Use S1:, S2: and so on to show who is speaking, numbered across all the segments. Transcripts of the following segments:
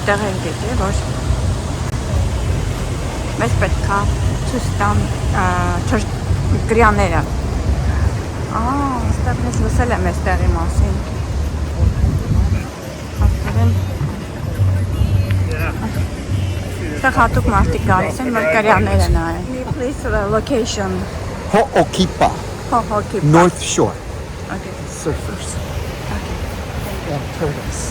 S1: տեղեր գտե, որ մեզ պետք է ցույց տան գրյանները։ Այստեղ ես լսել եմ այս տեղի մասին։ Այստեղ հատուկ մարդիկ գալիս են, որ գրյանները նայեն։ Please location.
S2: Ho'okipa.
S1: Ho'okipa.
S2: North Shore.
S1: Okay.
S2: Surfers.
S1: Okay.
S2: And turtles.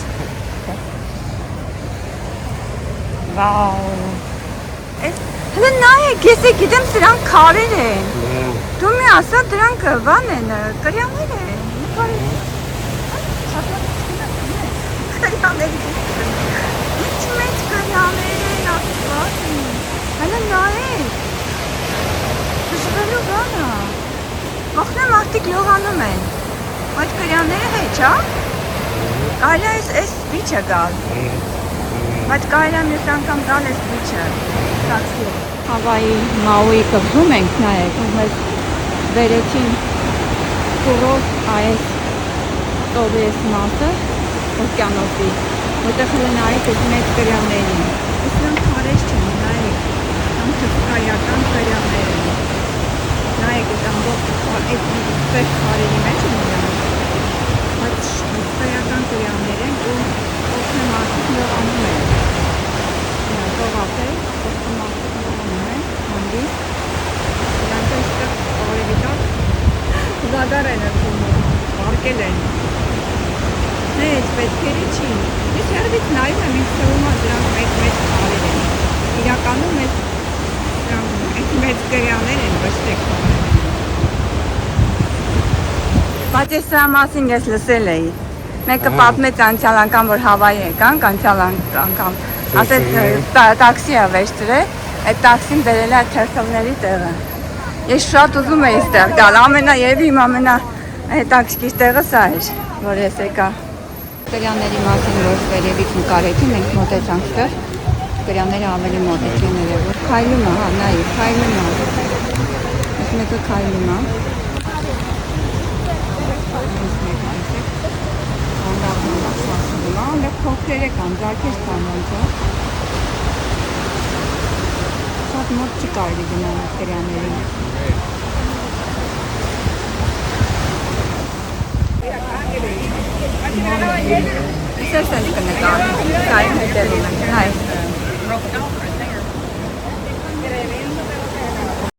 S1: Wow. Հələ նայեք, ես գիտեմ դրանք քարեր են։ Դու մի ասա դրանք բան են, կրյաներ են։ Կրյաներ։ Ինչ մեծ կրյաներ են ասված։ Հələ նայեք։ Դժվարու բան է։ Մոխնե մարդիկ լողանում են։ Այդ կրյանները հեչ, հա։ Կարելի է այս բիչը գալ։ Բայց կարելի է մյուս անգամ գալ այս բիչը։ Հավայի Մաուի կղզում ենք նայեք, մեզ վերեցին կուրորտ այս տովես մասը օկյանոսի, որտեղ հələ նայեք այս մեծ կրյաններին։ Այս նրանք քարեր չեն, նայեք, նրանք հսկայական կրյաններ են։ Նայեք այս ամբողջ այս սև քարերի մեջ են նրանք, բայց հսկայական կրյաններ են ու ովքեր մարդիկ լողանում են։ Գողապեր, ովքեր մարդիկ լողանում են, հանդիս, նրանք այստեղ արևի տակ զագար են ընդունում, վարկել են։ Մեծ, պետքերի չի։ Ես հեռվից նայում եմ, ինձ թվում է դրանք մեծ քարեր են։ Իրականում այս մեծ կրյաներ են, ոչ թե քարեր են։ Բայց ես սրա մասին ես լսել էի։ Մեկը պատմեց անցյալ անգամ, որ Հավայի եկանք, անցյալ անգամ ասեց տաքսի է վերցրել, այդ տաքսին բերել է թերթովների տեղը։ Ես շատ ուզում էի ստեղ գալ, երևի իմ ամենահետաքրքիր տեղը սա էր, որ ես եկա։ Կրյանների մասին, որ վերևից նկարեցին, մենք մոտեցանք ստեղ, կրյանները ավելի մոտիկ են երևում։ Քայլում է, հա, նայեք, քայլում է։ Այս մեկը քայլում է։ Մեկ փոքրերը կան, ձարքեր կան ոնց է։ Շատ մոտ չի կարելի գնալ կրյաններին։ Ես ես կնկարեմ, կային հետևում ենք, հայ։